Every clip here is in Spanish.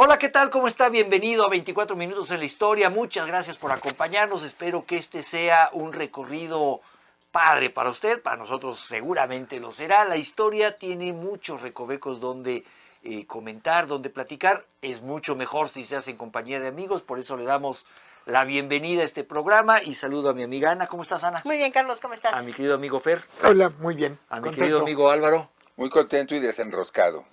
Hola, ¿qué tal? ¿Cómo está? Bienvenido a 24 Minutos en la Historia. Muchas gracias por acompañarnos. Espero que este sea un recorrido padre para usted. Para nosotros seguramente lo será. La historia tiene muchos recovecos donde comentar, donde platicar. Es mucho mejor si se hace en compañía de amigos. Por eso le damos la bienvenida a este programa y saludo a mi amiga Ana. ¿Cómo estás, Ana? Muy bien, Carlos, ¿cómo estás? A mi querido amigo Fer. Hola, muy bien. A mi contento. querido amigo Álvaro. Muy contento y desenroscado.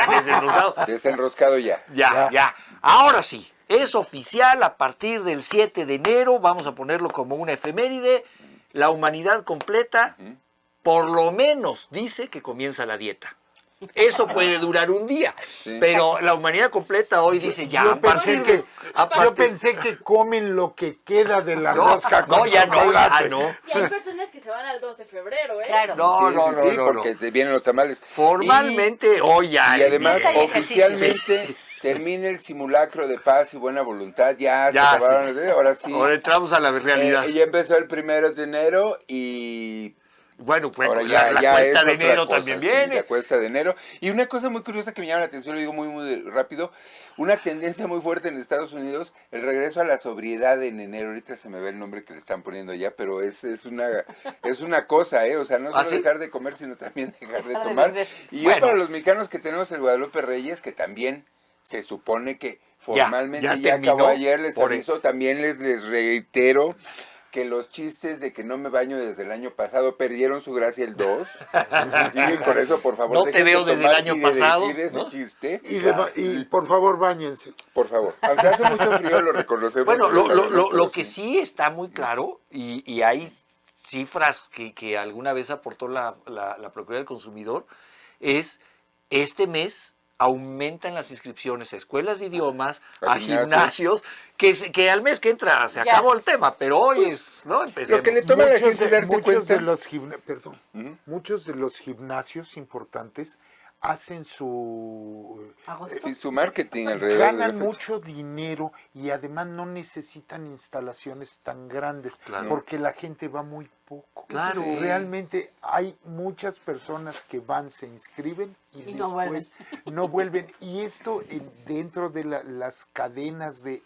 Desenroscado. Desenroscado ya. Ya. Ahora sí, es oficial, a partir del 7 de enero, vamos a ponerlo como una efeméride, la humanidad completa, por lo menos dice que comienza la dieta. Esto puede durar un día, Sí. pero la humanidad completa hoy dice ya, Yo a partir de... yo pensé que comen lo que queda de la rosca con ya no, chocolate. Y hay personas que se van al 2 de febrero, ¿eh? Claro. Sí, porque te vienen los tamales. Formalmente hoy ya... Y además, Piensa y ejercicio. oficialmente, termina el simulacro de paz y buena voluntad. Ya se Ya, acabaron, ahora sí. Ahora entramos a la realidad. Ya empezó el 1 de enero y... Bueno, pues Ahora la ya cuesta es de otra enero cosa, también sí, viene. la cuesta de enero. Y una cosa muy curiosa que me llama la atención, lo digo muy rápido, una tendencia muy fuerte en Estados Unidos, el regreso a la sobriedad en enero. Ahorita se me ve el nombre que le están poniendo allá, pero es una cosa, o sea, no solo ¿sí? dejar de comer, sino también dejar de Dejar de tomar. beber. Y Bueno. para los mexicanos que tenemos el Guadalupe Reyes, que también se supone que formalmente ya ya terminó. acabó ayer, les Por aviso, también les reitero que los chistes de que no me baño desde el año pasado perdieron su gracia el 2. Sí, por eso, por favor, No te dejen de veo desde el tomar año y de pasado, decir ese ¿no? chiste. Y por favor, báñense. Por favor. Aunque hace mucho frío, lo reconocemos. Bueno, lo sabemos, lo pero que sí está muy claro, y hay cifras que alguna vez aportó la Procuraduría del Consumidor, es este mes aumentan las inscripciones a escuelas de idiomas, A a gimnasios. gimnasios, que al mes que entra se Ya. acabó el tema, pero hoy es, ¿no? Empecemos. lo que le toma a la gente darse cuenta. Muchos de los gimnasios importantes hacen ¿Agosto? Sí, su marketing alrededor de la ganan fecha. mucho dinero y además no necesitan instalaciones tan grandes Claro. porque la gente va muy poco. Claro. Realmente hay muchas personas que van, se inscriben y Y no después no vuelven. Y esto dentro de las cadenas de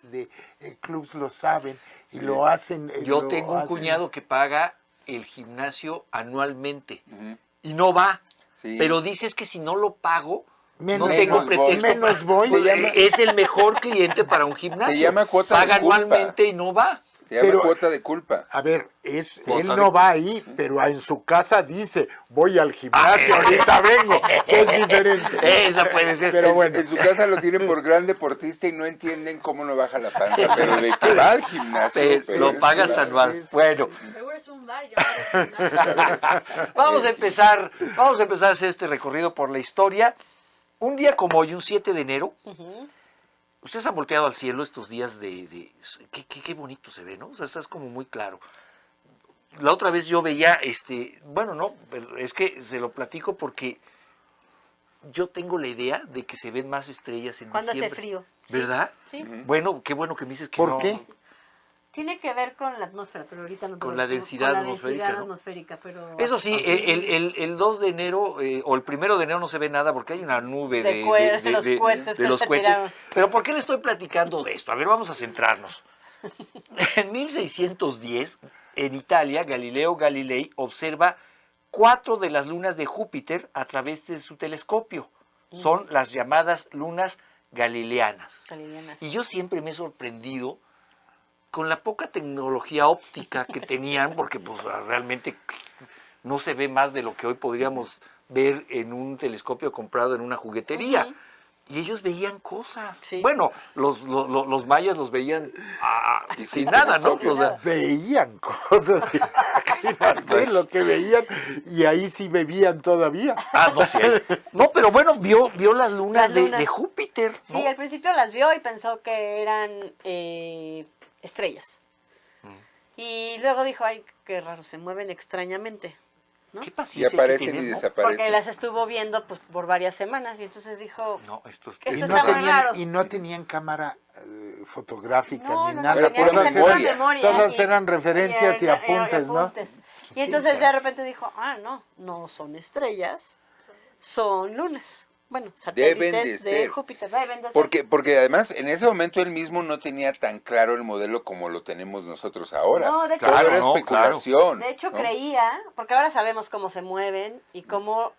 clubs lo saben y lo hacen. Yo lo tengo un hacen. cuñado que paga el gimnasio anualmente Ujú. y no va, Sí. pero dices que si no lo pago, Menos no tengo voy. pretexto. Menos voy. Se llama- Es el mejor cliente para un gimnasio. Se llama cuota Paga de culpa. anualmente y no va. Se llama Pero- cuota de culpa. A ver, Cuota él de- no va ahí, pero en su casa dice, voy al gimnasio, ahorita vengo, que es diferente. Esa puede ser. Pero bueno. En su casa lo tienen por gran deportista y no entienden cómo no baja la panza, pero de que va al gimnasio. Lo es pagas una- tan mal. Bueno, Seguro es un bar, yo no sé, gimnasio. vamos a empezar a hacer este recorrido por la historia. Un día como hoy, un 7 de enero, ustedes han volteado al cielo estos días qué bonito se ve, ¿no? O sea, está como muy claro. La otra vez yo veía, bueno, no, pero es que se lo platico porque yo tengo la idea de que se ven más estrellas en Cuando hace diciembre. frío. Sí. ¿Verdad? Sí. Bueno, qué bueno que me dices que ¿Por no. qué? Tiene que ver con la atmósfera, pero ahorita no. Con la densidad atmosférica, ¿no? atmosférica, pero... Eso sí, el 2 de enero o el 1 de enero no se ve nada porque hay una nube De los cohetes de que los se cohetes. tiraron. Pero ¿por qué le estoy platicando de esto? A ver, vamos a centrarnos. En 1610, en Italia, Galileo Galilei observa 4 de las lunas de Júpiter a través de su telescopio. Son las llamadas lunas galileanas. Galileanas. Y yo siempre me he sorprendido con la poca tecnología óptica que tenían, porque pues realmente no se ve más de lo que hoy podríamos ver en un telescopio comprado en una juguetería. Ujú. Y ellos veían cosas. Sí. Bueno, los mayas los veían sin sin nada, ¿no? telescopio. O sea, Veían cosas, imagínate lo que veían, y ahí sí bebían todavía. no sé. No, pero bueno, vio las lunas, Las lunas. de Júpiter, ¿no? Sí, al principio las vio y pensó que eran estrellas. Y luego dijo, ay, qué raro, se mueven extrañamente, ¿no? ¿Qué Y paciencia hay que aparecen tener, y no? desaparecen. Porque las estuvo viendo pues por varias semanas y entonces dijo, No, esto es... Esto Y está muy raro. no tenían cámara fotográfica no, ni no, nada. Era tenía pura que sacar memoria. memoria. Todas Y- eran referencias y apuntes, ¿no? Y entonces de repente dijo, no son estrellas, son lunas. bueno, Deben de satélites de ser. Júpiter. Deben de ser. Porque además en ese momento él mismo no tenía tan claro el modelo como lo tenemos nosotros ahora. No, de hecho, Todo Claro, era no, especulación. De hecho, ¿no? creía, porque ahora sabemos cómo se mueven y cómo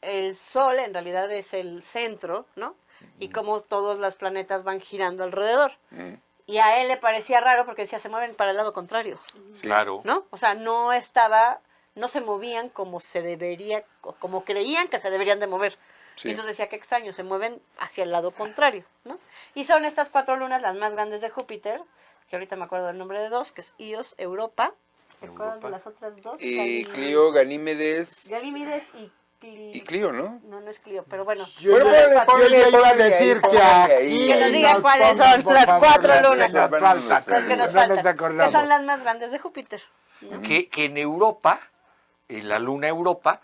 el Sol en realidad es el centro, ¿no? Y cómo todos los planetas van girando alrededor. Mm, Y a él le parecía raro porque decía, se mueven para el lado contrario, sí. Claro. ¿no? O sea, no se movían como se debería, o como creían que se deberían de mover. Sí. Y entonces decía, qué extraño, se mueven hacia el lado contrario, ¿no? Y son estas 4 lunas las más grandes de Júpiter, que ahorita me acuerdo del nombre de 2, que es Ios, Europa. ¿Te acuerdas de las otras 2? Clio, Ganímedes Ganímedes y Clio, ¿no? No, no es Clio, pero bueno. Yo, Bueno, ya- ponle, ponle, yo ya iba a ponle decir ahí, que ponle aquí ahí. Que nos digan nos cuáles pongan, son por las favor, 4 las que lunas. nos faltan. Las que nos No faltan. nos acordamos. Que son las más grandes de Júpiter. ¿no? Que en Europa, en la luna Europa,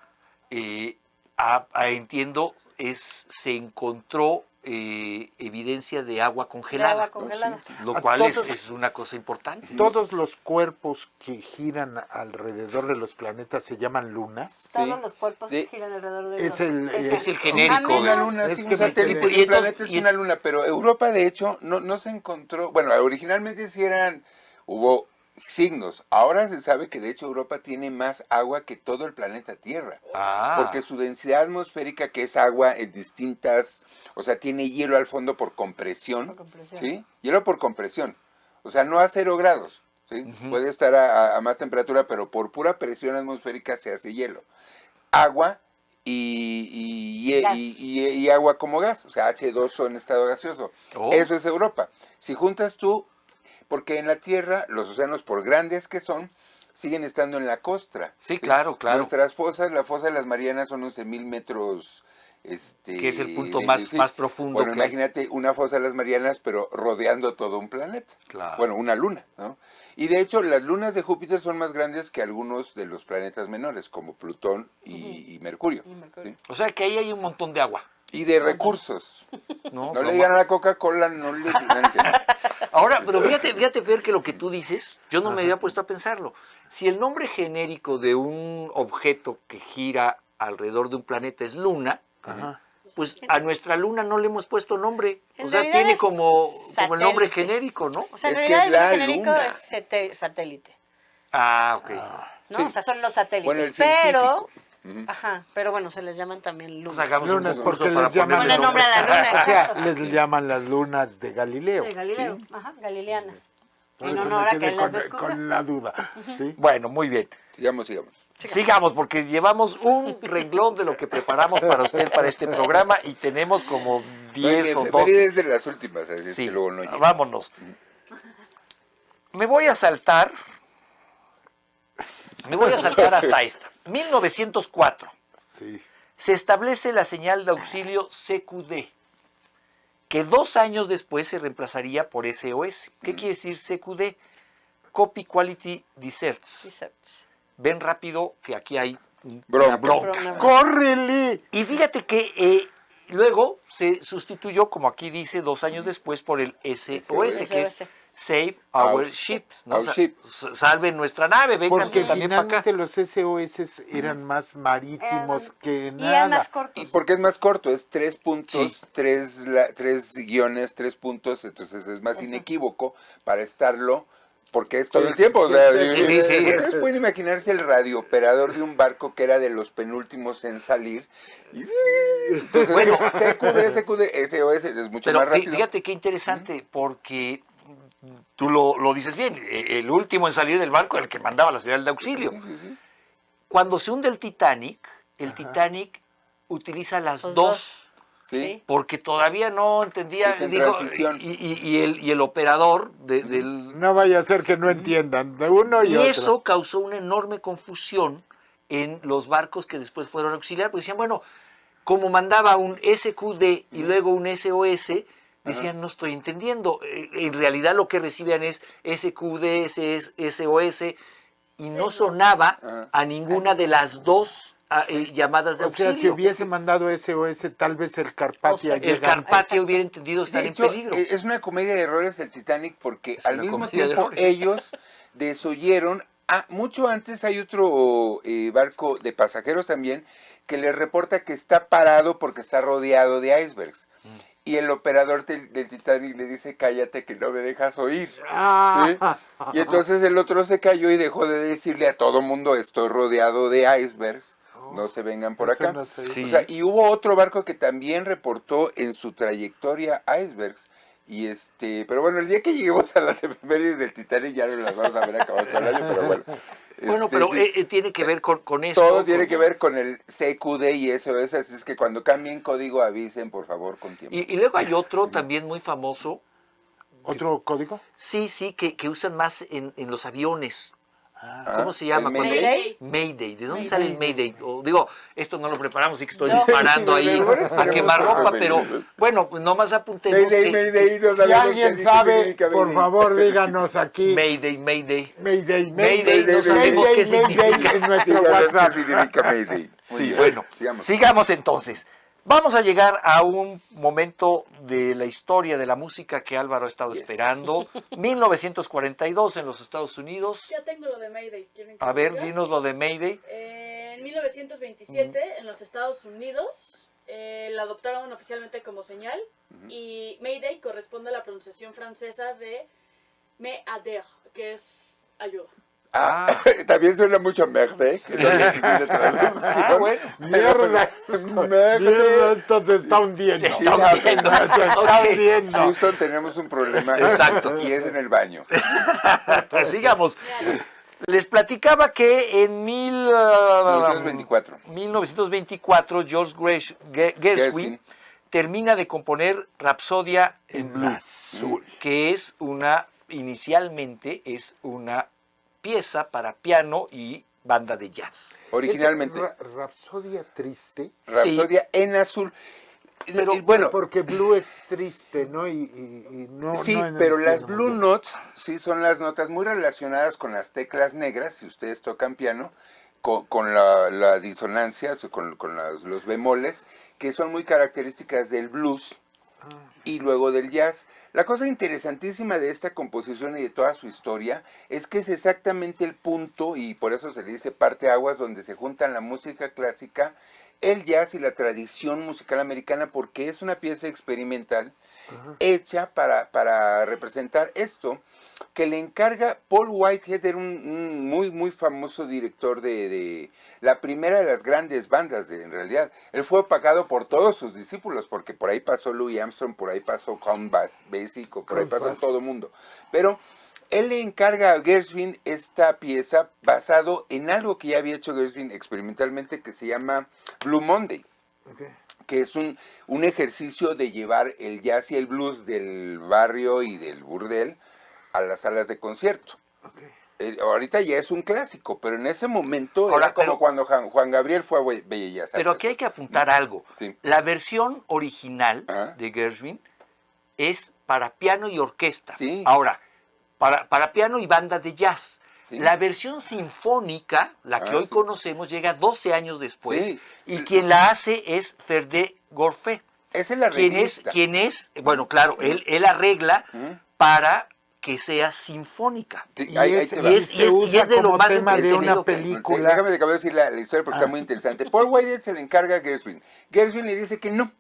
entiendo, se encontró evidencia de agua De congelada, agua congelada. lo A cual todos- es una cosa importante. Todos los cuerpos que giran alrededor de los planetas se llaman lunas. Todos los cuerpos De- giran alrededor de Es los- es el genérico. A Una menos- luna, Es sí, que un me satélite, quedé- y el planeta entonces- es una luna, pero Europa de hecho no se encontró, bueno, originalmente sí hubo signos, ahora se sabe que de hecho Europa tiene más agua que todo el planeta Tierra, porque su densidad atmosférica, que es agua en distintas, o sea, tiene hielo al fondo por compresión, Por compresión. ¿sí? Hielo por compresión, o sea, no a 0 grados, ¿sí? Puede estar a más temperatura, pero por pura presión atmosférica se hace hielo. Agua Gas. y agua como gas, o sea, H2O en estado gaseoso. Oh. Eso es Europa. Si juntas tú, porque en la Tierra, los océanos, por grandes que son, siguen estando en la costra. Sí, claro, claro. Nuestras fosas, la fosa de las Marianas son 11,000 metros. Que es el punto más profundo Bueno, que hay. imagínate una fosa de las Marianas, pero rodeando todo un planeta. Claro. Bueno, una luna, ¿no? Y de hecho, las lunas de Júpiter son más grandes que algunos de los planetas menores, como Plutón y Mercurio. Y Mercurio. ¿sí? O sea que ahí hay un montón de agua. Y de recursos. No, No le digan a la Coca-Cola, no le digan. Ahora, pero fíjate, Fer, que lo que tú dices, yo no me había puesto a pensarlo. Si el nombre genérico de un objeto que gira alrededor de un planeta es luna, Ajá. pues a nuestra luna no le hemos puesto nombre. En O sea, realidad tiene es como el nombre satélite. genérico, ¿no? O sea, en Es que realidad es la el genérico luna. es satélite, Ah, ok. ¿no? Sí. O sea, son los satélites. Bueno, el pero, científico. ajá, pero bueno, se les llaman también Pues lunas. hagamos Lunas, un porque concurso para les llaman ponerle Ponle nombre a la luna, O sea, exacto. les llaman las lunas de Galileo. De Galileo, ajá, galileanas. Por En eso honor me a que quedé las descubrió. con la duda. ¿Sí? Bueno, muy bien. Sigamos. Sigamos, porque llevamos un renglón de lo que preparamos para usted para este programa y tenemos como 10 o 12. Es de las últimas, así es Sí, que luego no llega. vámonos. Me voy a saltar hasta esta. 1904. Sí. Se establece la señal de auxilio CQD, que 2 años después se reemplazaría por SOS. ¿Qué quiere decir CQD? Copy Quality Deserts. Research. Ven rápido que aquí hay Bronca. una bronca. Bronca. ¡Córrele! Y fíjate que luego se sustituyó, como aquí dice, 2 años después por el SOS, que es SOS. Save Our Our- Ships. ¿no? our ship. Salven nuestra nave, vengan Porque también para acá. finalmente los SOS eran más marítimos que Y eran nada. más cortos. Y porque es más corto, es 3 puntos, Sí. 3 guiones, 3 puntos, entonces es más inequívoco para estarlo, porque es todo el tiempo. O sea, Sí. ustedes pueden imaginarse el radiooperador de un barco que era de los penúltimos en salir. Y entonces, Bueno. CQD, SOS es mucho Pero más rápido. fíjate qué interesante, porque tú lo dices bien, el último en salir del barco era el que mandaba la señal de auxilio. Cuando se hunde el Titanic utiliza las Los dos. dos. ¿Sí? Porque todavía no entendía, Es en dijo, transición. y el operador del... No vaya a ser que no entiendan de uno y Y otro. eso causó una enorme confusión en los barcos que después fueron a auxiliar, porque decían, bueno, como mandaba un SQD y luego un SOS, decían, no estoy entendiendo. En realidad lo que recibían es SQD, SOS, y no sonaba Ajá. a ninguna de las dos llamadas de O sea, auxilio. si hubiese mandado SOS, tal vez el Carpathia O sea, El llega. Carpathia hubiera entendido estar De en hecho, peligro. es una comedia de errores el Titanic porque Es al una mismo comedia de tiempo errores. ellos desoyeron Mucho antes hay otro barco de pasajeros también que les reporta que está parado porque está rodeado de icebergs. Y el operador del Titanic le dice, cállate que no me dejas oír. ¿Sí? Y entonces el otro se cayó y dejó de decirle a todo mundo, estoy rodeado de icebergs, no se vengan por Eso acá. no sabía. Sí. O sea, y hubo otro barco que también reportó en su trayectoria icebergs. Y pero bueno, el día que lleguemos a las efemérides del Titanic ya no las vamos a ver acabado todo el año, pero bueno. Bueno, pero sí. tiene que ver con esto. Todo tiene que ver con el CQD y SOS, así es que cuando cambien código avisen, por favor, con tiempo. Y luego hay otro también muy famoso, ¿Otro código? sí, que usan más en los aviones. Ah, ¿Cómo se llama? el Cuando- Mayday. Mayday. ¿De dónde Mayday. sale el Mayday? O, digo, esto no lo preparamos y que estoy No. disparando ahí Mejor a esperemos quemar a ropa, las pero efemérides. bueno, pues nomás apuntemos Mayday, que Mayday, no Si sabemos alguien qué sabe, significa por Mayday. favor, díganos aquí. Mayday, Mayday. Mayday, Mayday, no Mayday, sabemos qué Mayday, significa. Mayday en nuestro Díganos WhatsApp. qué significa Mayday. Muy Sí, bien, bueno, sigamos. sigamos entonces. Vamos a llegar a un momento de la historia de la música que Álvaro ha estado Yes. esperando. 1942 en los Estados Unidos. Ya tengo lo de Mayday. ¿Quieren que A lo ver, diga? dinos lo de Mayday. En 1927, en los Estados Unidos, la adoptaron oficialmente como señal. Y Mayday corresponde a la pronunciación francesa de me adhere, que es ayuda. También suena mucho a merde, que no necesita traducción. Bueno. Mierda, mierda, esto se está hundiendo. Se está hundiendo. Se está Ok. hundiendo. Houston, tenemos un problema. Exacto. Y es en el baño. Sigamos. Les platicaba que en 1924. 1924 George Gershwin Gershwin. termina de componer Rapsodia en Blue, azul. que es inicialmente es una pieza para piano y banda de jazz. Originalmente, Rapsodia triste. Rapsodia en azul. Pero, Bueno, Porque Blue es triste, ¿no? Y no. sí, no pero las entiendo Blue muy bien. Notes sí son las notas muy relacionadas con las teclas negras, si ustedes tocan piano, con la disonancia, o sea, con los bemoles, que son muy características del blues y luego del jazz. La cosa interesantísima de esta composición y de toda su historia es que es exactamente el punto, y por eso se le dice parteaguas, donde se juntan la música clásica, el jazz y la tradición musical americana, porque es una pieza experimental hecha para representar esto, que le encarga Paul Whitehead, era un muy, muy famoso director de la primera de las grandes bandas, en realidad. Él fue pagado por todos sus discípulos, porque por ahí pasó Louis Armstrong, por ahí pasó Count Basie, por ahí pasó todo el mundo. Pero él le encarga a Gershwin esta pieza basado en algo que ya había hecho Gershwin experimentalmente, que se llama Blue Monday, Ok. que es un ejercicio de llevar el jazz y el blues del barrio y del burdel a las salas de concierto. Ahorita ya es un clásico, pero en ese momento Ahora, era como pero- cuando Juan Gabriel fue a Bellas Artes. Pero aquí hay que apuntar algo. Sí. La versión original Ajá. de Gershwin es para piano y orquesta. Sí. Ahora, para piano y banda de jazz. Sí. La versión sinfónica, la que hoy sí. conocemos, llega 12 años después. Sí. Y quien la hace es Ferdé Gorfé. Esa es la revista. Bueno, claro, él arregla para que sea sinfónica. Sí, Y ahí es- te y va. es- se usa de lo como más tema de entretenido una que- película. Déjame de acabar de decir la historia porque está muy interesante. Paul Whitehead se le encarga a Gershwin. Gershwin le dice que no,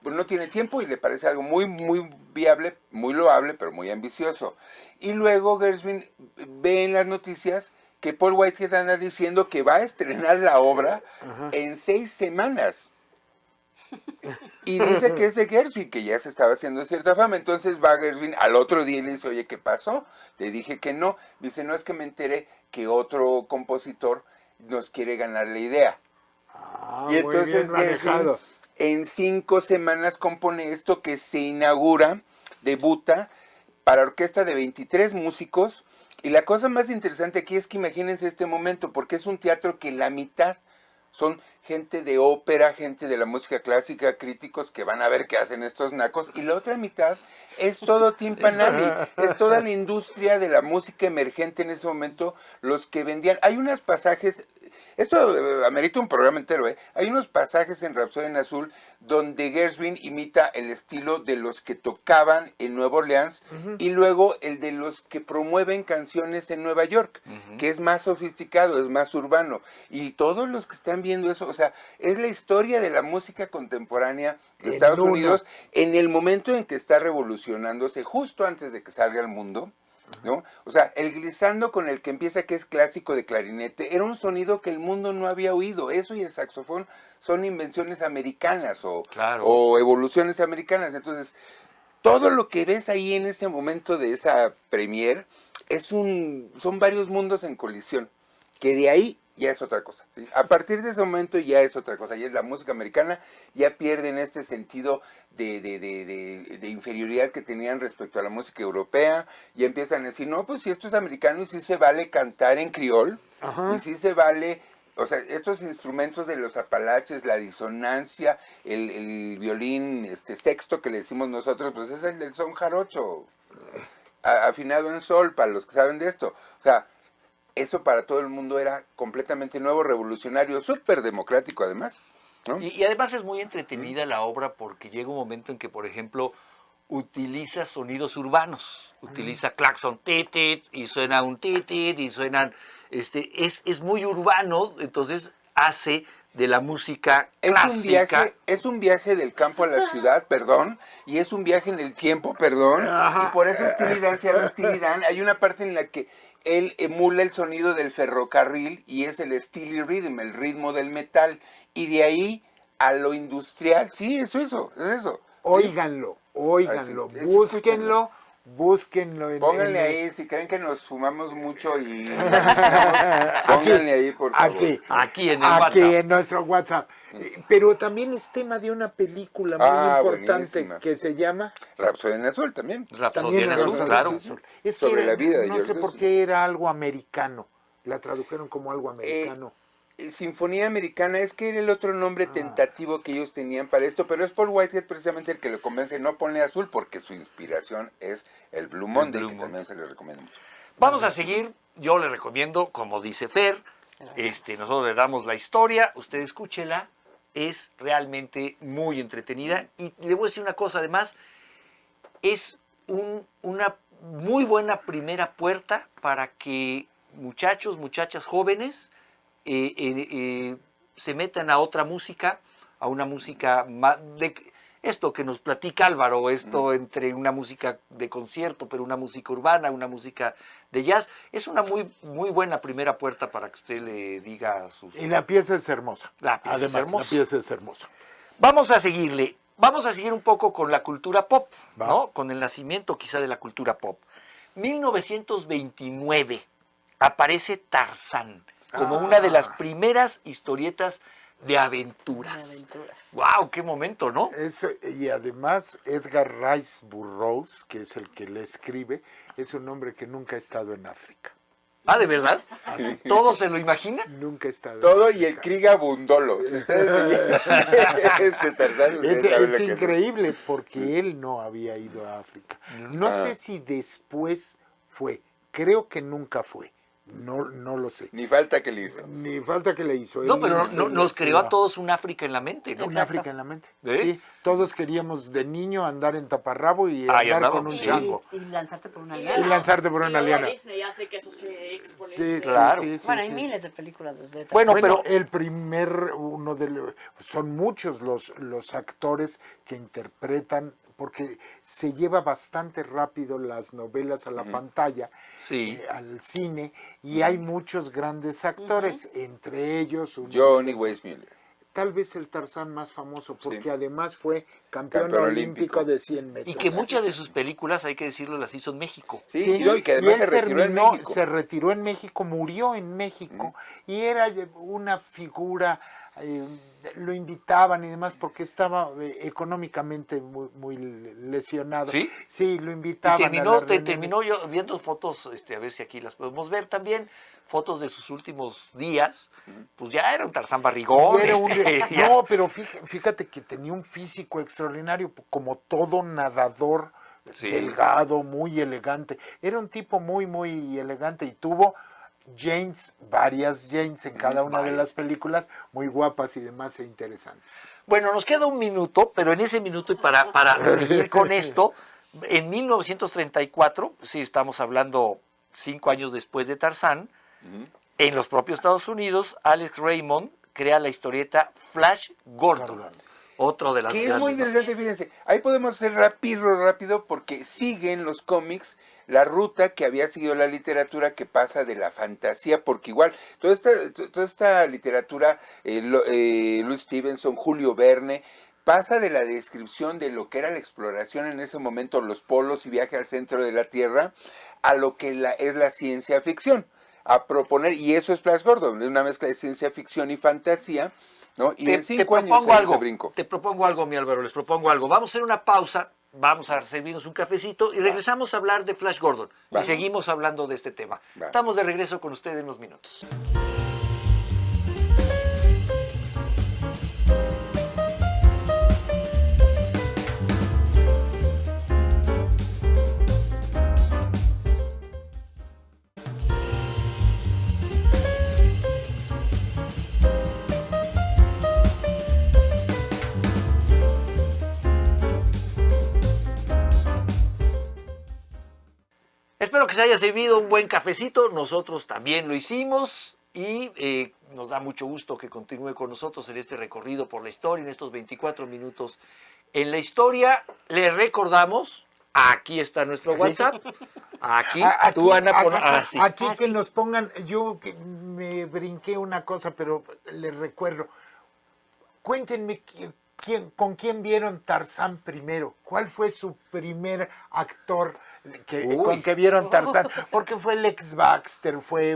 pues no tiene tiempo y le parece algo muy, muy viable, muy loable, pero muy ambicioso. Y luego Gershwin ve en las noticias que Paul Whitehead anda diciendo que va a estrenar la obra en 6 semanas. Y dice que es de Gershwin, que ya se estaba haciendo cierta fama. Entonces va Gershwin al otro día y le dice, oye, ¿qué pasó? Le dije que no. Dice, no, es que me enteré que otro compositor nos quiere ganar la idea. Ah, Y muy entonces bien manejado. Gershwin en 5 semanas compone esto que se inaugura, debuta para orquesta de 23 músicos. Y la cosa más interesante aquí es que imagínense este momento, porque es un teatro que la mitad son gente de ópera, gente de la música clásica, críticos que van a ver qué hacen estos nacos, y la otra mitad es todo timpanali, es toda la industria de la música emergente en ese momento, los que vendían. Hay unos pasajes Esto amerita un programa entero, ¿eh? Hay unos pasajes en Rhapsody en Azul donde Gershwin imita el estilo de los que tocaban en Nueva Orleans y luego el de los que promueven canciones en Nueva York, que es más sofisticado, es más urbano. Y todos los que están viendo eso, o sea, es la historia de la música contemporánea de Estados Unidos en el momento en que está revolucionándose, justo antes de que salga al mundo, ¿no? O sea, el glissando con el que empieza, que es clásico de clarinete, era un sonido que el mundo no había oído. Eso y el saxofón son invenciones americanas o evoluciones americanas. Entonces, todo lo que ves ahí en ese momento de esa premier son varios mundos en colisión, que de ahí ya es otra cosa, ¿sí? A partir de ese momento ya es otra cosa, ya es la música americana, ya pierden este sentido de inferioridad que tenían respecto a la música europea, y empiezan a decir, no, pues si esto es americano y sí se vale cantar en criol, y sí se vale, o sea, estos instrumentos de los apalaches, la disonancia, el violín sexto que le decimos nosotros, pues es el del son jarocho, afinado en sol, para los que saben de esto, o sea, eso para todo el mundo era completamente nuevo, revolucionario, súper democrático además, ¿no? Y además es muy entretenida la obra porque llega un momento en que, por ejemplo, utiliza sonidos urbanos, utiliza claxon, titit, y suena un titit, y suenan, es muy urbano, entonces hace de la música clásica. Es un viaje del campo a la ciudad, perdón, y es un viaje en el tiempo, perdón, y por eso Steely Dan se llama Steely Dan. Hay una parte en la que él emula el sonido del ferrocarril y es el Steely Rhythm, el ritmo del metal, y de ahí a lo industrial, sí, es eso. Óiganlo, búsquenlo. Pónganle ahí, si creen que nos fumamos mucho y pónganle ahí, por favor. Aquí en el WhatsApp. En nuestro WhatsApp. Pero también es tema de una película muy importante buenísima. Que se llama Rhapsody en Azul también. Rhapsody en Azul, Rhapsody claro. en Azul. Es Sobre que la vida de no George sé por Harrison. qué era algo americano. La tradujeron como algo americano. Sinfonía Americana, es que era el otro nombre tentativo que ellos tenían para esto, pero es Paul Whitehead precisamente el que lo convence, no ponle azul, porque su inspiración es el Blue Monday, que también se le recomienda mucho. Vamos a seguir, yo le recomiendo, como dice Fer, nosotros le damos la historia, usted escúchela, es realmente muy entretenida, y le voy a decir una cosa además, es una muy buena primera puerta para que muchachos, muchachas jóvenes se metan a otra música, a una música más esto que nos platica Álvaro, esto entre una música de concierto, pero una música urbana, una música de jazz, es una muy, muy buena primera puerta para que usted le diga a sus... Y la pieza es hermosa. La pieza Además, es hermosa. la pieza es hermosa. Vamos a seguirle. Vamos a seguir un poco con la cultura pop, Va. ¿no? Con el nacimiento quizá de la cultura pop. 1929 aparece Tarzán como una de las primeras historietas de aventuras. ¡Wow! ¡Qué momento!, ¿no? Eso, y además Edgar Rice Burroughs, que es el que le escribe, es un hombre que nunca ha estado en África. Ah, ¿de verdad? ¿Todo se lo imagina? Nunca ha estado Todo en y el África. Krieg Abundolo. Si ustedes veían Tarzán, ustedes saben Es lo que increíble porque él no había ido a África. No sé si después fue, creo que nunca fue, no lo sé. Ni falta que le hizo. Ni falta que le hizo. No, Él pero se- nos se creó va. a todos un África en la mente, ¿no? Un África en la mente. ¿Eh? Sí, todos queríamos de niño andar en taparrabo y Ahí andar andábamos, con un sí. chango. Y lanzarte por una Y liana. lanzarte por y una luego liana. Disney hace que eso se exponencie. Sí, Claro. sí, sí, Bueno, sí, hay sí. miles de películas desde Bueno, Bueno, pero- el primer, uno de los, son muchos los actores que interpretan, porque se lleva bastante rápido las novelas a la pantalla, Sí. al cine, y hay muchos grandes actores, entre ellos uno Johnny de los- Weissmuller. tal vez el Tarzán más famoso, porque Sí. además fue campeón Campeón olímpico olímpico. de 100 metros. Y que muchas de sus películas, hay que decirlo, las hizo en México. Sí, y que además él se retiró en terminó- México. Se retiró en México, murió en México, y era una figura, lo invitaban y demás, porque estaba económicamente muy lesionado. ¿Sí? Sí, lo Y invitaban. terminó yo viendo fotos, a ver si aquí las podemos ver también, fotos de sus últimos días, pues ya era un Tarzán barrigón. Y era un- ya. no, pero fíjate que tenía un físico extraordinario, como todo nadador, Sí. delgado, muy elegante. Era un tipo muy elegante y tuvo Janes, varias Janes en cada una de las películas, muy guapas y demás e interesantes. Bueno, nos queda un minuto, pero en ese minuto, y para seguir con esto, en 1934, sí, estamos hablando 5 años después de Tarzán, en los propios Estados Unidos, Alex Raymond crea la historieta Flash Gordon. Otro de las Que es muy interesante, fíjense. Ahí podemos ser rápido, porque siguen los cómics la ruta que había seguido la literatura, que pasa de la fantasía, porque igual, toda esta literatura, Louis Stevenson, Julio Verne, pasa de la descripción de lo que era la exploración en ese momento, los polos y viaje al centro de la Tierra, a lo que es la ciencia ficción. A proponer, y eso es Flash Gordon, una mezcla de ciencia ficción y fantasía, ¿no? Y en 5 años se brinco. Te propongo algo, mi Álvaro, les propongo algo. Vamos a hacer una pausa, vamos a servirnos un cafecito y regresamos a hablar de Flash Gordon. Va. Y seguimos hablando de este tema. Va. Estamos de regreso con ustedes en unos minutos. Espero que se haya servido un buen cafecito, nosotros también lo hicimos y nos da mucho gusto que continúe con nosotros en este recorrido por la historia, en estos 24 minutos en la historia. Les recordamos, aquí está nuestro WhatsApp, aquí, tú Ana, sí. Aquí que nos pongan, yo que me brinqué una cosa, pero les recuerdo, cuéntenme con quién vieron Tarzán primero, cuál fue su primer actor con que vieron Tarzán, porque fue Lex Baxter, fue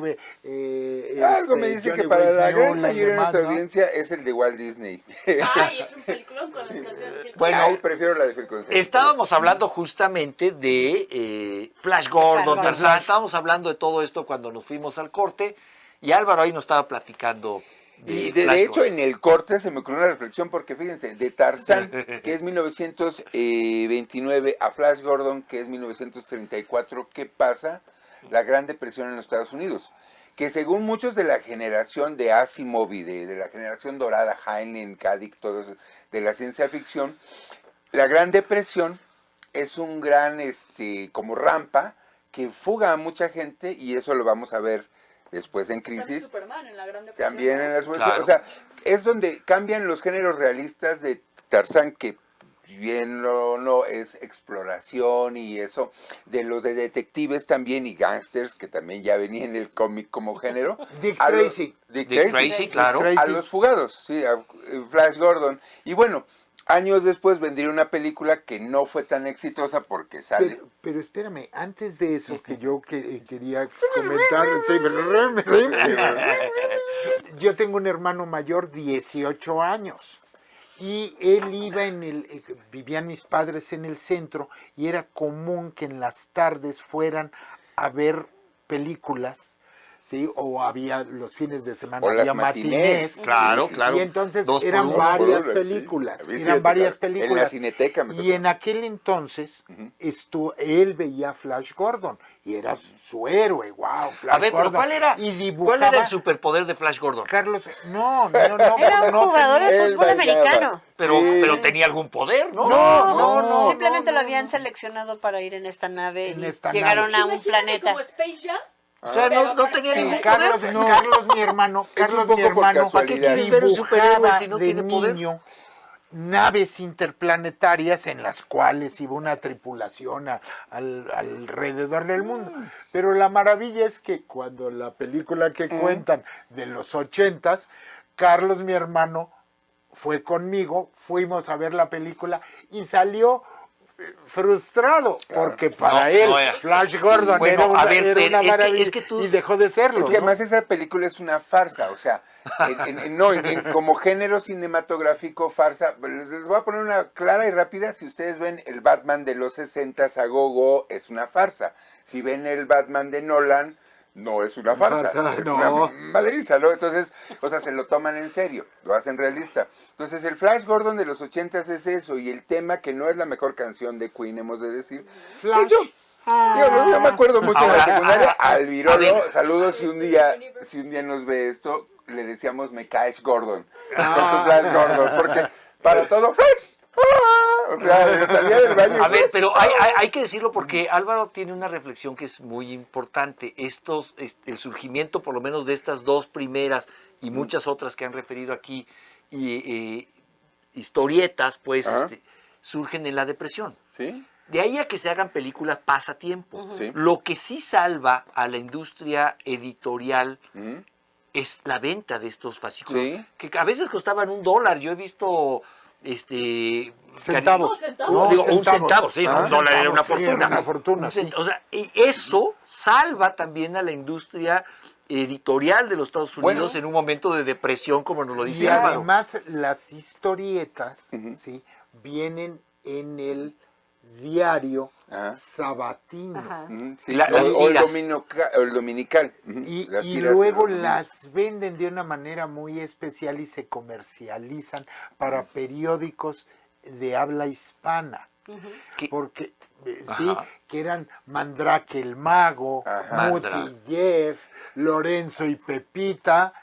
algo me dice Johnny que para la gran Weissmuller y mayoría de demás, nuestra ¿no? audiencia es el de Walt Disney. Ay, es un peliculón con las canciones de Phil Bueno, Ahí prefiero la de Phil Collins. estábamos hablando justamente de Flash Gordon, Tarzán, estábamos hablando de todo esto cuando nos fuimos al corte y Álvaro ahí nos estaba platicando. Y Flash de hecho, Gordon. en el corte se me ocurrió una reflexión, porque fíjense, de Tarzán, que es 1929, a Flash Gordon, que es 1934, ¿qué pasa? La Gran Depresión en los Estados Unidos. Que según muchos de la generación de Asimov y de la generación dorada, Heinlein, Kadik, todos de la ciencia ficción, la Gran Depresión es un gran, como rampa, que fuga a mucha gente, y eso lo vamos a ver después en También Crisis. Superman en la Gran Depresión. También en las Claro. O sea, es donde cambian los géneros realistas de Tarzán, que bien o no es exploración y eso, de los de detectives también y gángsters, que también ya venía en el cómic como género. Dick A los- Tracy. Dick Tracy, claro. Tracy. A los fugados, sí, a Flash Gordon. Y bueno, años después vendría una película que no fue tan exitosa porque sale... Pero espérame, antes de eso que yo quería comentar, sí, yo tengo un hermano mayor, 18 años, y él iba vivían mis padres en el centro, y era común que en las tardes fueran a ver películas, ¿sí? O había los fines de semana, O las había matinés. Claro, Sí, claro. Y entonces Dos por eran uno. varias Sí, películas, sí, eran varias claro. En la películas. Cineteca me Y tocó. en aquel entonces él veía a Flash Gordon y era su héroe, wow, Flash A ver, pero Gordon. ¿cuál era, Y ¿cuál dibujaba era el superpoder de Flash Gordon? Carlos, no, Era un jugador de Él fútbol bailaba. americano. Pero, Sí. pero tenía algún poder, ¿no? No, Simplemente no, lo habían no. seleccionado para ir en esta nave En y esta llegaron nave. a un Imagínate planeta. como Space Jam. O sea, no tenía Sí, ningún Carlos, poder. Carlos, mi hermano, Carlos, un mi poco por hermano, casualidad. ¿Para qué quieres ver un superhéroe dibujaba si no de tiene poder? niño naves interplanetarias en las cuales iba una tripulación alrededor del mundo. Pero la maravilla es que cuando la película que cuentan de los 80s, Carlos, mi hermano, fue conmigo, fuimos a ver la película y salió frustrado, porque para No, él no era. Flash Gordon Bueno, era una, a ver, era una es que- maravilla es que tú- y dejó de serlo. Es que ¿no? además esa película es una farsa, o sea, como género cinematográfico farsa. Les voy a poner una clara y rápida. Si ustedes ven el Batman de los 60s a gogo, es una farsa. Si ven el Batman de Nolan, no es una farsa, es no. una madriza, ¿no? Entonces, o sea, se lo toman en serio, lo hacen realista. Entonces, el Flash Gordon de los 80s es eso, y el tema, que no es la mejor canción de Queen, hemos de decir. Flash, Pues Yo me acuerdo mucho en Ahora, la secundaria, a al Virolo, ver. saludos, si un día nos ve esto, le decíamos me caes Gordon, con tu Flash Gordon, porque para todo Flash, o sea, salía del baño. A ver, Flash, pero hay que decirlo porque Álvaro tiene una reflexión que es muy importante. El surgimiento, por lo menos de estas dos primeras y muchas otras que han referido aquí, historietas, pues, Ajá. surgen en la depresión. ¿Sí? De ahí a que se hagan películas pasa tiempo. Sí. Lo que sí salva a la industria editorial Ujú. es la venta de estos fascículos, Sí. que a veces costaban $1. Yo he visto Centavos. No, digo, un centavos. centavo, sí, Ah, $1 era centavos, una sí, fortuna. era una fortuna, Un sí. O sea, y eso salva también a la industria editorial de los Estados Unidos Bueno. en un momento de depresión, como nos lo Y dice Álvaro. además las historietas, Ujú. ¿sí? Vienen en el diario Ajá. sabatino. Ajá. Ujú, sí, Las o el tiras. o el dominical. Ujú, Y las y tiras de luego los domingos. las venden de una manera muy especial y se comercializan para periódicos de habla hispana. Que- Porque, sí, Ajá. que eran Mandrake el Mago, Ajá. Muti Mandrake. y Jeff, Lorenzo y Pepita.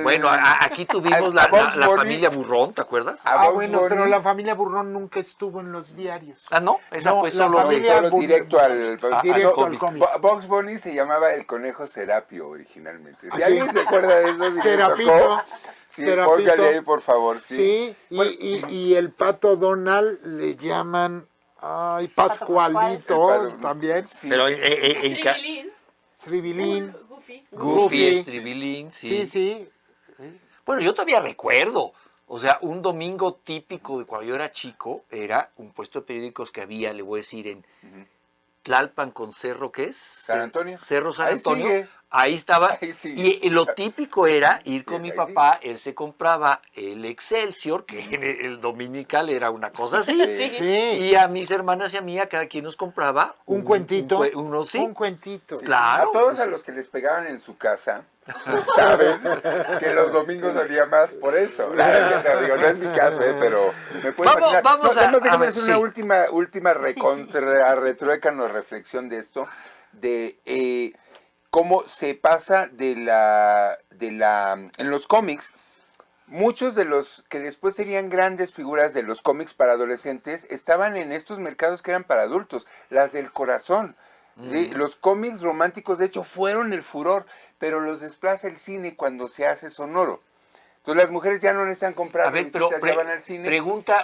Bueno, aquí tuvimos a Bugs la Bunny. familia Burrón, ¿te acuerdas? A Bugs Bueno, Bunny. pero la familia Burrón nunca estuvo en los diarios. Ah, no, esa No, fue la solo familia Solo Bun- directo al directo al cómic. cómic. Bugs Bunny se llamaba el conejo Serapio originalmente. Si Sí. alguien se acuerda de eso, si les Serapito, tocó, sí, Serapito. póngale ahí por favor, sí. Sí, Bueno, y el pato Donald le llaman Pascualito el pato- también, sí. Pero Tribilín, Tribilín, Goofy. Goofy, Goofy. Estribilín, sí, sí. Bueno, yo todavía recuerdo, o sea, un domingo típico de cuando yo era chico era un puesto de periódicos que había, le voy a decir, en Tlalpan con Cerro, ¿qué es? San Antonio. Cerro San Ahí Antonio. sigue. Ahí estaba. Ahí sigue. Y lo típico era ir con mi Ahí papá, él se compraba el Excelsior, que en el dominical era una cosa así. Sí. Sí. Y a mis hermanas y a mí, a cada quien nos compraba Un cuentito. uno, sí. Un cuentito. Sí. Claro. A todos a los que les pegaban en su casa, saben que los domingos salía más por eso. No es mi caso, pero me puedo Vamos- imaginar. vamos a- además, a déjame ver, hacer sí. una última retruécano reflexión de esto, de cómo se pasa en los cómics. Muchos de los que después serían grandes figuras de los cómics para adolescentes estaban en estos mercados que eran para adultos, las del corazón. ¿Sí? Los cómics románticos, de hecho, fueron el furor, pero los desplaza el cine cuando se hace sonoro. Entonces las mujeres ya no necesitan comprar A ver, pero revistas, ya van al cine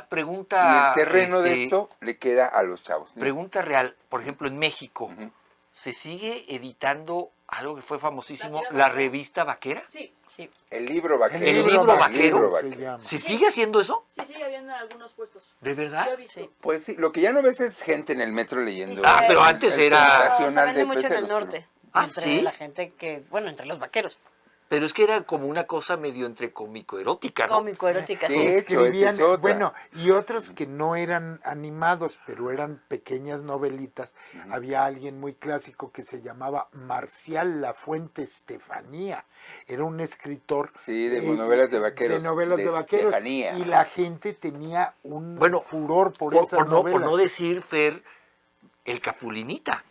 pregunta, y el terreno de esto le queda a los chavos. ¿no? Pregunta real, por ejemplo, en México, Ujú. ¿se sigue editando algo que fue famosísimo, ¿La tira la vaquera? revista vaquera? Sí, Sí. El libro vaquero. El libro vaquero. se llama. ¿Se sigue haciendo eso? sí, habían algunos puestos. ¿De verdad? Yo he visto. Sí. Pues sí, lo que ya no ves es gente en el metro leyendo. Ah, pero antes era- Se Sensacional vende de mucho en el peceros, norte. Ah, entre ¿sí? la gente que, bueno, entre los vaqueros. Pero es que era como una cosa medio entre cómico-erótica, ¿no? Cómico, erótica, De sí. hecho, esa es otra. bueno, y otros que no eran animados, pero eran pequeñas novelitas. Había alguien muy clásico que se llamaba Marcial Lafuente Estefanía. Era un escritor Sí, de novelas de vaqueros, De novelas de de vaqueros. Estefanía. Y la gente tenía un Bueno, furor por Por esas no novelas. decir, Fer, el Capulinita.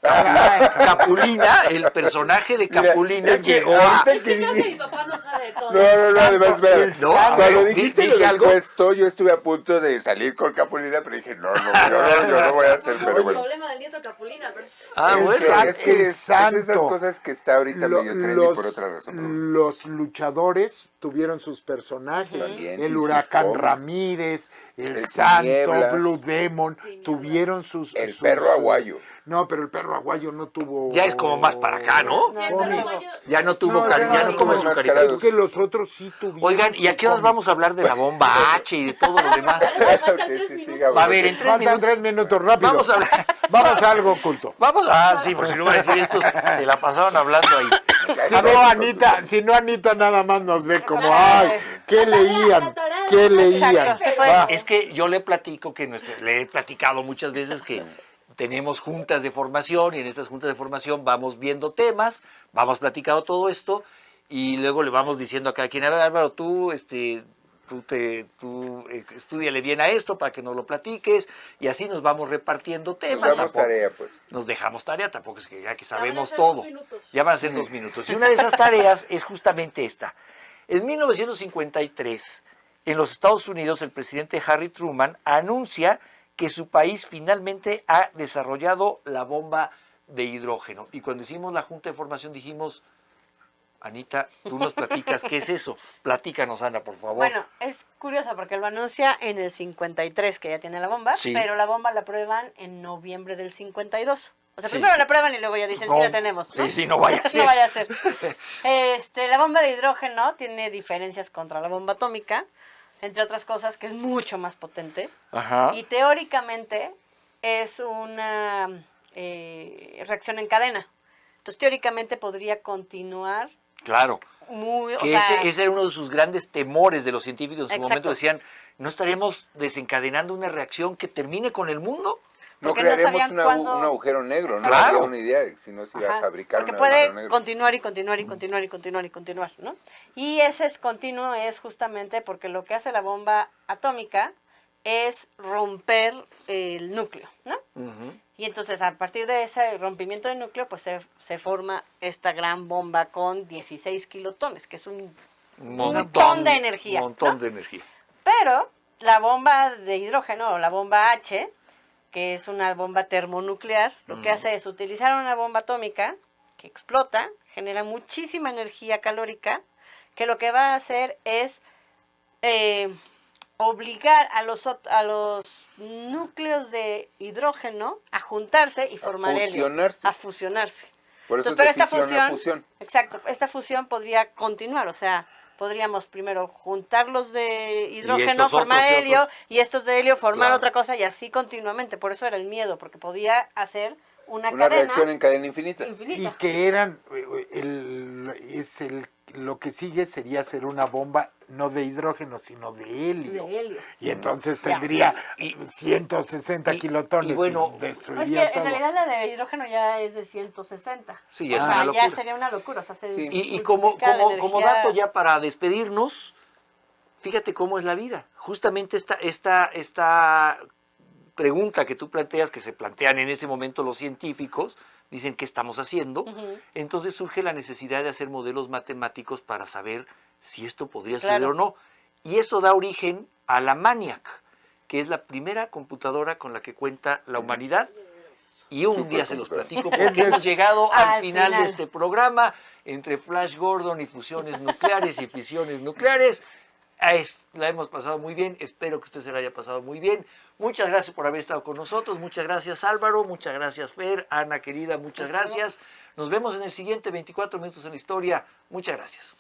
Capulina, el personaje de Mira, Capulina es que llegó ahorita a... el que Sí, creo que mi dijiste- papá no sabe de todo. No, además, espera. el santo. Cuando Di- dijiste dije lo del algo. puesto, yo estuve a punto de salir con Capulina, pero dije, no, yo no voy a hacer, No, pero el bueno. problema del nieto Capulina, pero... Ah, El bueno. san- Es que el es esas santo. cosas que está ahorita Lo- medio trendy los, por otra razón. pero- los luchadores tuvieron sus personajes, También, y el sus Huracán cómics. Ramírez, el El Santo, Tinieblas. Blue Demon, Tinieblas. tuvieron sus... El sus- perro aguayo. No, pero el perro aguayo no tuvo... Ya es como más para acá, ¿no? Sí, el cómic. perro guayo- Ya no tuvo No, cari- ya ya no no tuvo tuvo su mascarados. caricatura. Es que los otros sí tuvieron... Oigan, ¿y a qué horas cómic. vamos a hablar de la bomba H y de todo lo demás? Faltan Que 3 sí minutos. siga, A ver, en 3 Faltan minutos. 3 minutos, rápido. Vamos a hablar. Vamos a algo oculto. Vamos a... sí, porque si no va a decir estos, se la pasaron hablando ahí. Si no, Anita nada más nos ve como, ay, ¿qué leían? ¿Qué leían? Exacto, se fue. Va. Es que yo le platico que le he platicado muchas veces que tenemos juntas de formación y en estas juntas de formación vamos viendo temas, vamos platicando todo esto y luego le vamos diciendo a cada quien, a ver, Álvaro, tú tú estúdiale bien a esto para que nos lo platiques y así nos vamos repartiendo Nos temas. damos Tampoco- tarea, pues. Nos dejamos tarea, tampoco es que ya que Ya van a sabemos ser todo. 2 minutos. Ya van a ser 2 minutos. Y una de esas tareas es justamente esta. En 1953, en los Estados Unidos, el presidente Harry Truman anuncia que su país finalmente ha desarrollado la bomba de hidrógeno. Y cuando hicimos la Junta de Formación dijimos, Anita, tú nos platicas, ¿qué es eso? Platícanos, Ana, por favor. Bueno, es curioso porque lo anuncia en el 53, que ya tiene la bomba, Sí. pero la bomba la prueban en noviembre del 52. O sea, Sí, primero sí. la prueban y luego ya dicen, sí No, la tenemos, ¿no? sí, sí, no vaya a ser. No vaya a ser. La bomba de hidrógeno tiene diferencias contra la bomba atómica, entre otras cosas, que es mucho más potente. Ajá. Y teóricamente es una reacción en cadena. Entonces, teóricamente podría continuar Claro. muy... Que ese era uno de sus grandes temores de los científicos en su Exacto. momento. Decían, ¿no estaremos desencadenando una reacción que termine con el mundo? No Porque no crearemos sabían cuándo- un agujero negro, no Claro. había una idea de si no se iba Ajá, a fabricar porque un puede agujero negro. continuar y continuar y continuar y continuar y continuar, ¿no? Y ese es continuo es justamente porque lo que hace la bomba atómica es romper el núcleo, ¿no? Ujú. Y entonces a partir de ese rompimiento del núcleo, pues se forma esta gran bomba con 16 kilotones, que es un montón de energía, Un montón ¿no? de energía. Pero la bomba de hidrógeno o la bomba H, que es una bomba termonuclear, lo que hace es utilizar una bomba atómica que explota, genera muchísima energía calórica, que lo que va a hacer es obligar a los núcleos de hidrógeno a juntarse y formar helio. fusionarse. A fusionarse. Por eso Entonces, es de fisión a fusión. Exacto, esta fusión podría continuar, o sea, podríamos primero juntarlos de hidrógeno, estos formar otros, y helio, otros. y estos de helio formar Claro. otra cosa, y así continuamente. Por eso era el miedo, porque podía hacer una Una cadena reacción en cadena infinita. Y infinita. que eran, lo que sigue sería ser una bomba no de hidrógeno, sino de helio. De helio. Y entonces tendría Y- 160 y- kilotones y bueno, No, es destruiría que en todo. realidad la de hidrógeno ya es de 160. Sí, O es sea, una ya locura. sería una locura. O sea, se Sí. Y como multiplica la como energía. dato ya para despedirnos, fíjate cómo es la vida. Justamente esta pregunta que tú planteas, que se plantean en ese momento los científicos, dicen qué estamos haciendo, Ujú. entonces surge la necesidad de hacer modelos matemáticos para saber si esto podría Claro. suceder o no. Y eso da origen a la MANIAC, que es la primera computadora con la que cuenta la humanidad. Y un día se los platico porque Ese es- hemos llegado al Al final de final. este programa, entre Flash Gordon y fusiones nucleares y fisiones nucleares. La hemos pasado muy bien, espero que usted se la haya pasado muy bien. Muchas gracias por haber estado con nosotros, muchas gracias Álvaro, muchas gracias Fer, Ana querida, muchas gracias. Nos vemos en el siguiente 24 minutos en la historia, muchas gracias.